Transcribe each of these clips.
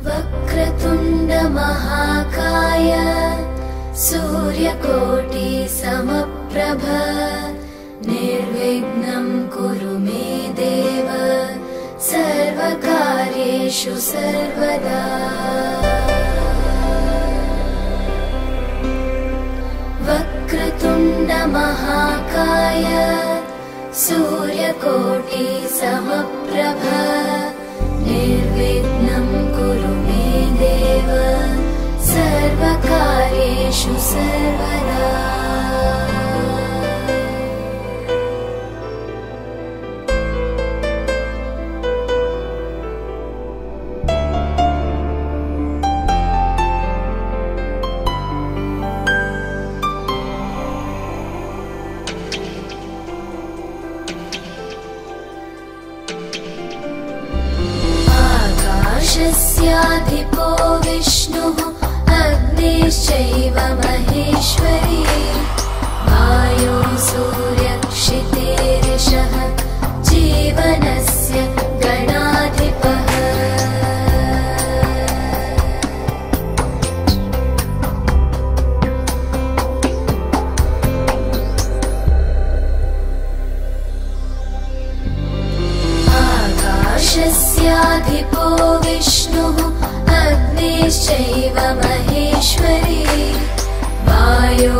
वक्रतुण्ड महाकाय सूर्यकोटि समप्रभ निर्विघ्नं कुरु मे देव सर्वकार्येषु सर्वदा। वक्रतुण्ड महाकाय सूर्यकोटि समप्रभ निर्विघ्नं कुरु मे देव सर्वकार्येषु सर्वदा। आकाशस्याधिपो विष्णुः अग्निश्चैव महेश्वरी वायो सूर्यक्षितेरिषः जीवनस्य गणाधिपः। आकाशस्याधिपो विष्णुः अग्निश्चैव महेश्वरी वायो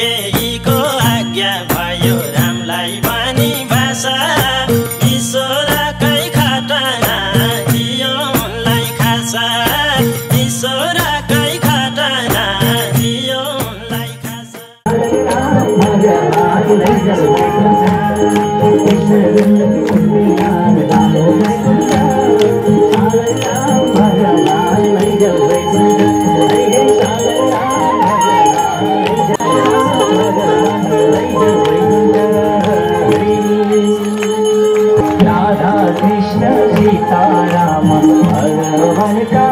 कैकेयीको आज्ञा भयो रामलाई पनि भाषा ईश्वरकै खतना दियो उनलाई खासा ईश्वरकै खतना दियो उनलाई खासा राधा कृष्ण सीताराम भगवान का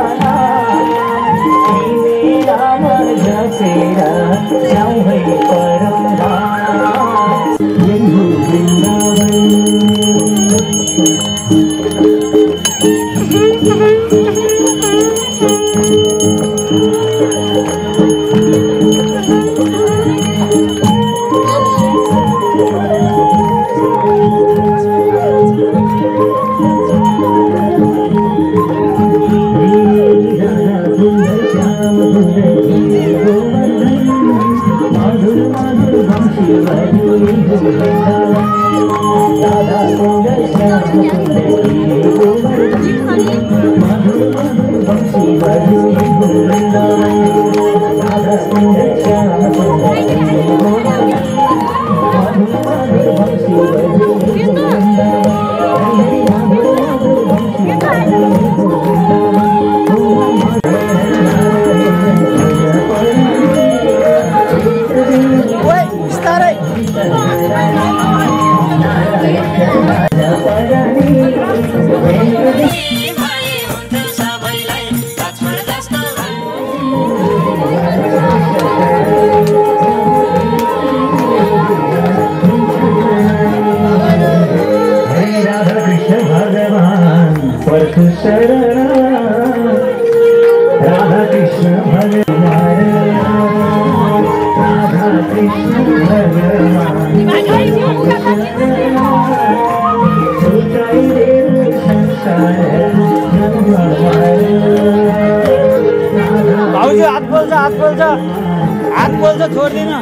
राम जपेर जाऊँ है परम राधा कृष्ण भगवान राधा कृष्ण भाउजू हात बोल्छ हात बोल्छ छोड्दिन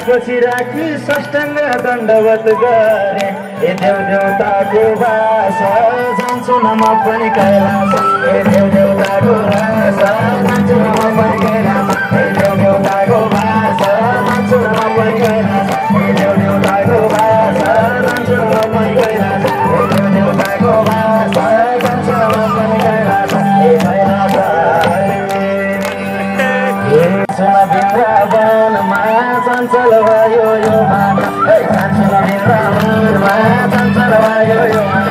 पछि राखी साष्टाङ्ग दण्डवत गरे ए देव देवताको वास जान्छु न म पनि कैलाश ए देव देवताको वास जान्छु न म पनि कैलाश ए देव देवताको वास जान्छु न म पनि कैलाश ए देव देवताको वास जान्छु न म पनि कैलाश ए देव देवताको वास जान्छु न म पनि कैलाश ए कैलाश वृन्दावनमा चञ्चल भयो यो मान जान्छु न वृन्दावनमा चञ्चल भयो यो मान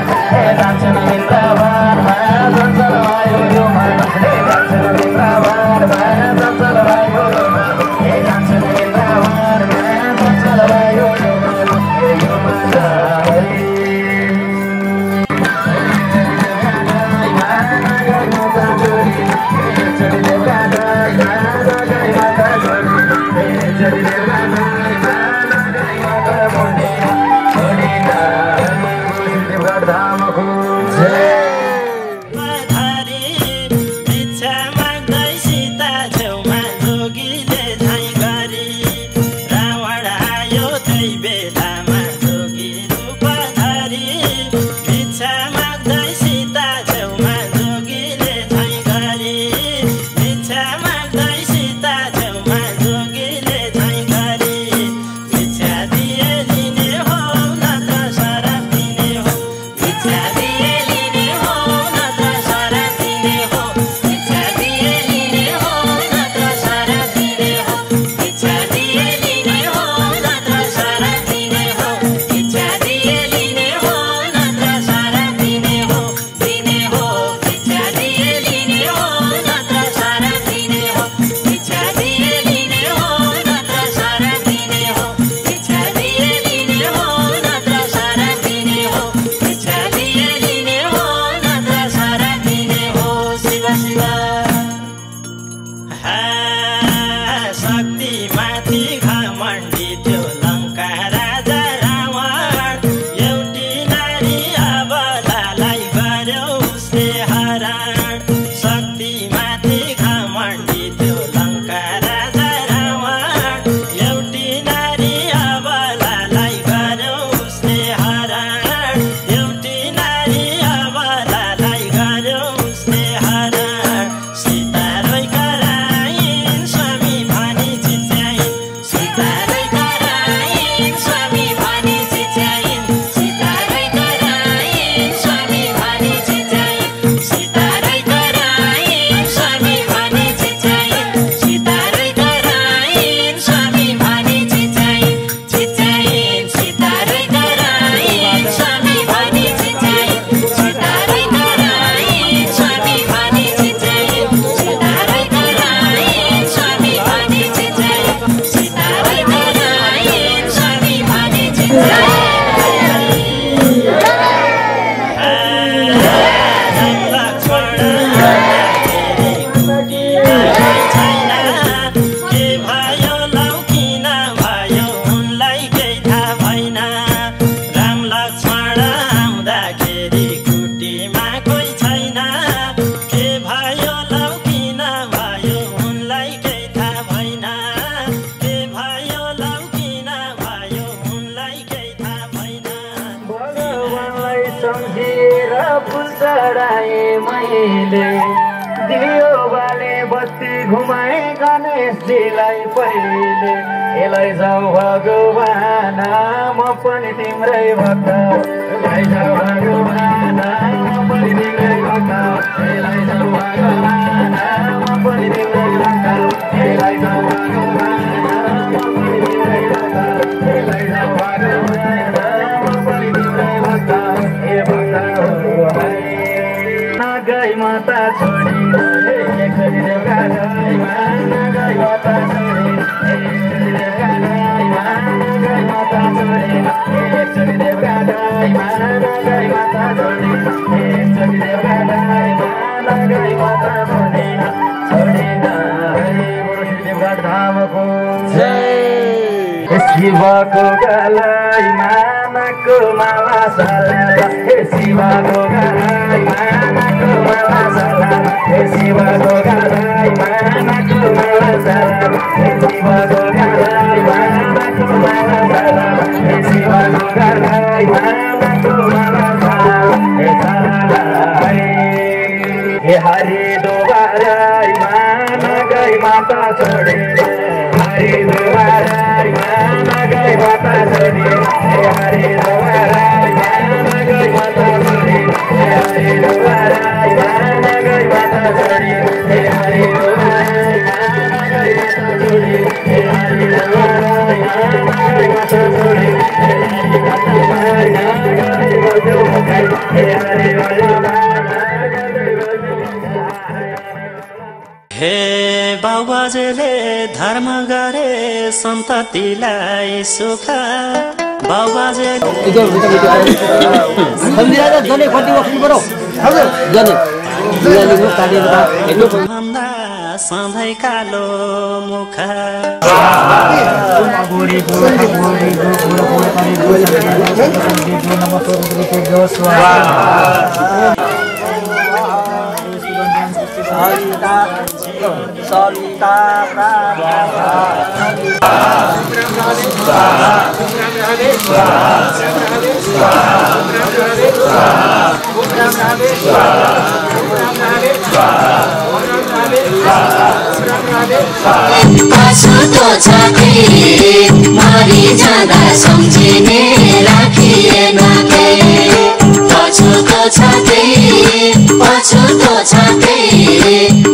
जान्छु न वृन्दावनमा चञ्चल भयो यो मान जान्छु न वृन्दावनमा चञ्चल भयो यो मान जान्छु न वृन्दावनमा चञ्चल भयो यो मान चढाए मैले दियो बाले बत्ती घुमाए गणेशजीलाई पहिले लैजाऊ भगवान म पनि तिम्रै भक्त लैजाऊ भगवान म पनि तिम्रै भक्त लैजाऊ भगवान म पनि तिम्रै भक्त लैजाऊ भगवान म पनि तिम्रै भक्त लैजाऊ भगवान म पनि तिम्रै भक्त हे भक्तहरू नगई माता छोडी एकचोटि देवका गाईमा नगई माता छोडी एकचोटि देवका गाईमा नगई माता छोडी एकचोटि देवका गाईमा नगई माता छोडी एकचोटि देवका गाईमा नगई माता छोडी छोडिन हरि गुरु श्री देवघाट धामको जय शिवको गलाइमा नाकको माला सलाला हे शिवको गलाइमा नाकको माला सलाला हे शिवको गलाइमा नाकको माला सलाला हे शिवको गलाइमा नाकको माला सलाला हे शिवको गलाइमा नाकको माला सलाला हे सलाला हे हरि दोबाराइमा नगई माता छोडे हरि दोबाराइमा नगई माता छोडे हे हरि दोबाराइमा नगई माता छोडे हे हरि दोबाराइमा नगई माता छोडे हे हरि दोबाराइमा नगई माता छोडे हे हरि दोबाराइमा नगई माता छोडे हे हरि दोबाराइमा नगई माता छोडे हे हरि दोबाराइमा हे बाबुबाजेले धर्म गरे सन्ततिलाई सुख बाबुबाजे भन्दा सधैँ कालो मुख पछुतो छ मरि जाँदा सम्झिने राखिएन के पछुतो छ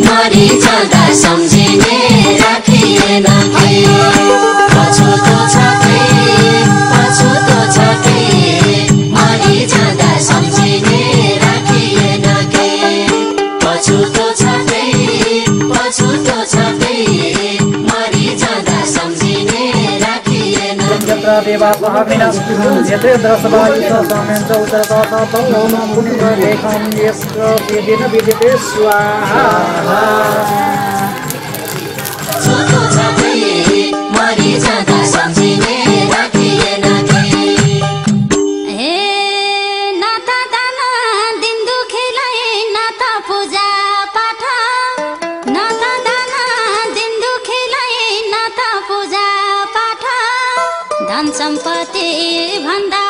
मरि जाँदा सम्झिने राखिएन के पछुतो छ मरि जाँदा सम्झिने राखिएन के पछुतो छ मरि जाँदा सम्झिने राखिएन मरि जाँदा सम्झिने राखिएन के हे नाता दाना दिन दुखीलाई नाता पूजा पाठ नाता दाना दिन दुखीलाई नाता पूजा पाठ धन सम्पत्ति भन्दा